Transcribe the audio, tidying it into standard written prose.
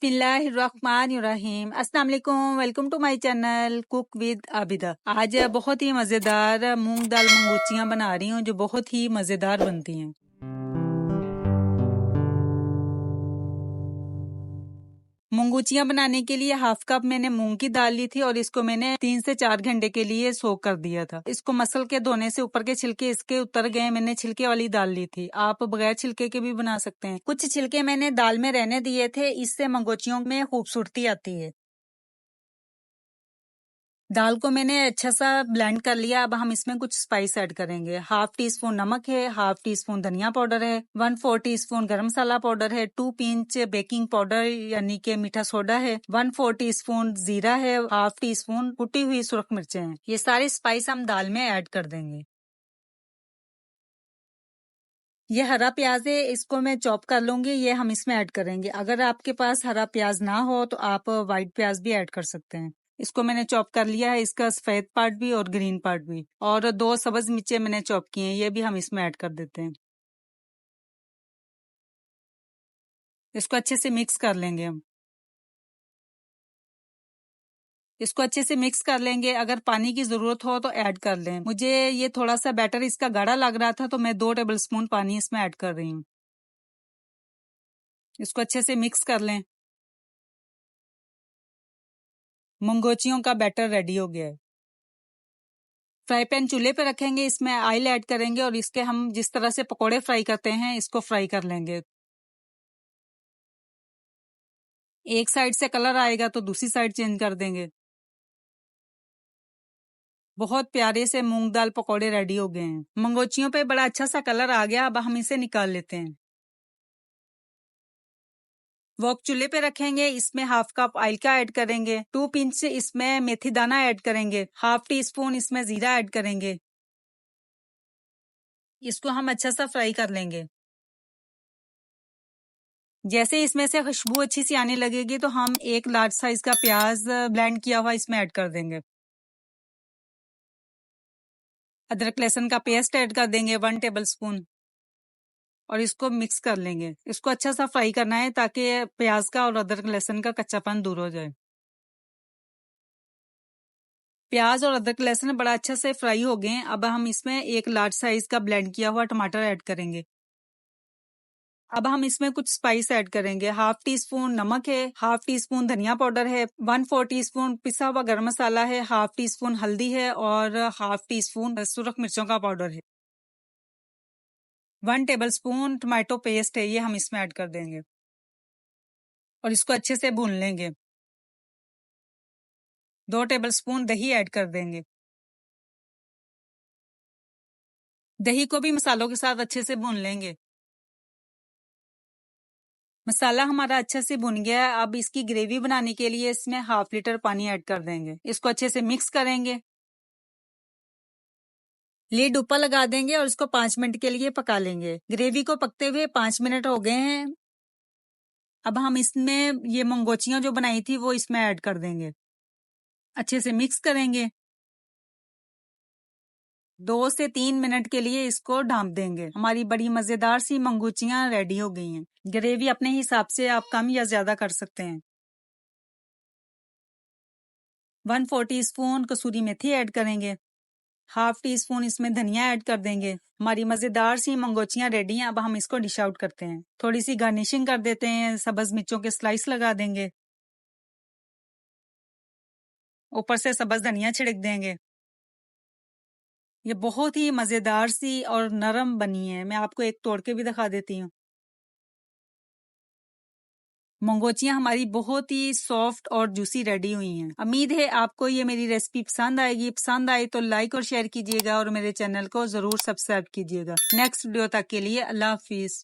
बिस्मिल्लाहिर्रहमानिर्रहीम। अस्सलाम वालेकुम, welcome to my channel cook with Abida. आज बहुत ही मज़ेदार मूंग दाल मंगूचियाँ बना रही हूँ जो बहुत ही मज़ेदार बनती हैं। मंगूचियाँ बनाने के लिए हाफ कप मैंने मूंग की दाल ली थी और इसको मैंने 3 से 4 घंटे के लिए सोक कर दिया था। इसको मसल के धोने से ऊपर के छिलके इसके उतर गए। मैंने छिलके वाली दाल ली थी, आप बगैर छिलके के भी बना सकते हैं। कुछ छिलके मैंने दाल में रहने दिए थे, इससे मंगूचियों में खूबसूरती आती है। दाल को मैंने अच्छा सा ब्लेंड कर लिया। अब हम इसमें कुछ स्पाइस ऐड करेंगे। हाफ टी स्पून नमक है, हाफ टी स्पून धनिया पाउडर है, 1/4 टी स्पून गरम मसाला पाउडर है, 2 पिंच बेकिंग पाउडर यानी कि मीठा सोडा है, 1/4 टी स्पून जीरा है, हाफ टी स्पून कुटी हुई सुरख मिर्चें हैं। ये सारे स्पाइस हम दाल में ऐड कर देंगे। ये हरा प्याज है, इसको मैं चॉप कर लूंगी, ये हम इसमें ऐड करेंगे। अगर आपके पास हरा प्याज ना हो तो आप व्हाइट प्याज भी ऐड कर सकते हैं। इसको मैंने चॉप कर लिया है, इसका सफेद पार्ट भी और ग्रीन पार्ट भी। और 2 सब्ज मिर्चें मैंने चॉप की हैं, ये भी हम इसमें ऐड कर देते हैं। इसको अच्छे से मिक्स कर लेंगे हम। इसको अच्छे से मिक्स कर लेंगे। अगर पानी की जरूरत हो तो ऐड कर लें। मुझे ये थोड़ा सा बैटर इसका गाढ़ा लग रहा था तो मैं 2 टेबल स्पून पानी इसमें ऐड कर रही हूँ। इसको अच्छे से मिक्स कर लें। मंगोचियों का बैटर रेडी हो गया है। फ्राई पैन चूल्हे पे रखेंगे, इसमें ऑयल ऐड करेंगे और इसके हम जिस तरह से पकोड़े फ्राई करते हैं इसको फ्राई कर लेंगे। एक साइड से कलर आएगा तो दूसरी साइड चेंज कर देंगे। बहुत प्यारे से मूंग दाल पकोड़े रेडी हो गए हैं। मंगोचियों पे बड़ा अच्छा सा कलर आ गया। अब हम इसे निकाल लेते हैं। वॉक चूल्हे पे रखेंगे, इसमें हाफ कप ऑयल का ऐड करेंगे, 2 पिंच इसमें मेथी दाना ऐड करेंगे, हाफ टी स्पून इसमें जीरा ऐड करेंगे। इसको हम अच्छा सा फ्राई कर लेंगे। जैसे इसमें से खुशबू अच्छी सी आने लगेगी तो हम एक लार्ज साइज का प्याज ब्लेंड किया हुआ इसमें ऐड कर देंगे। अदरक लहसुन का पेस्ट ऐड कर देंगे 1 टेबल स्पून और इसको मिक्स कर लेंगे। इसको अच्छा सा फ्राई करना है ताकि प्याज का और अदरक लहसुन का कच्चापन दूर हो जाए। प्याज और अदरक लहसुन बड़ा अच्छा से फ्राई हो गए हैं। अब हम इसमें एक लार्ज साइज का ब्लेंड किया हुआ टमाटर ऐड करेंगे। अब हम इसमें कुछ स्पाइस ऐड करेंगे। हाफ टी स्पून नमक है, हाफ टी स्पून धनिया पाउडर है, 1/4 टी स्पून पिसा हुआ गरम मसाला है, हाफ टी स्पून हल्दी है और हाफ टी स्पून सुरख मिर्चों का पाउडर है। 1 टेबल स्पून टमाटो पेस्ट है, ये हम इसमें ऐड कर देंगे और इसको अच्छे से भून लेंगे। 2 टेबल स्पून दही ऐड कर देंगे। दही को भी मसालों के साथ अच्छे से भून लेंगे। मसाला हमारा अच्छा से भुन गया है। अब इसकी ग्रेवी बनाने के लिए इसमें हाफ लीटर पानी ऐड कर देंगे। इसको अच्छे से मिक्स करेंगे। लीड ऊपर लगा देंगे और इसको 5 मिनट के लिए पका लेंगे। ग्रेवी को पकते हुए 5 मिनट हो गए हैं। अब हम इसमें ये मंगोचियां जो बनाई थी वो इसमें ऐड कर देंगे। अच्छे से मिक्स करेंगे। 2 से 3 मिनट के लिए इसको ढांप देंगे। हमारी बड़ी मजेदार सी मंगोचियां रेडी हो गई हैं। ग्रेवी अपने हिसाब से आप कम या ज्यादा कर सकते हैं। 1/4 टी स्पून कसूरी मेथी ऐड करेंगे। हाफ टी स्पून इसमें धनिया ऐड कर देंगे। हमारी मजेदार सी मंगोचियां रेडी हैं। अब हम इसको डिश आउट करते हैं। थोड़ी सी गार्निशिंग कर देते हैं, सब्ज मिर्चों के स्लाइस लगा देंगे, ऊपर से सब्ज धनिया छिड़क देंगे। ये बहुत ही मजेदार सी और नरम बनी है। मैं आपको एक तोड़ के भी दिखा देती हूँ। मंगोचियां हमारी बहुत ही सॉफ्ट और जूसी रेडी हुई हैं। उम्मीद है आपको ये मेरी रेसिपी पसंद आएगी। पसंद आई तो लाइक और शेयर कीजिएगा और मेरे चैनल को जरूर सब्सक्राइब कीजिएगा। नेक्स्ट वीडियो तक के लिए अल्लाह हाफिज।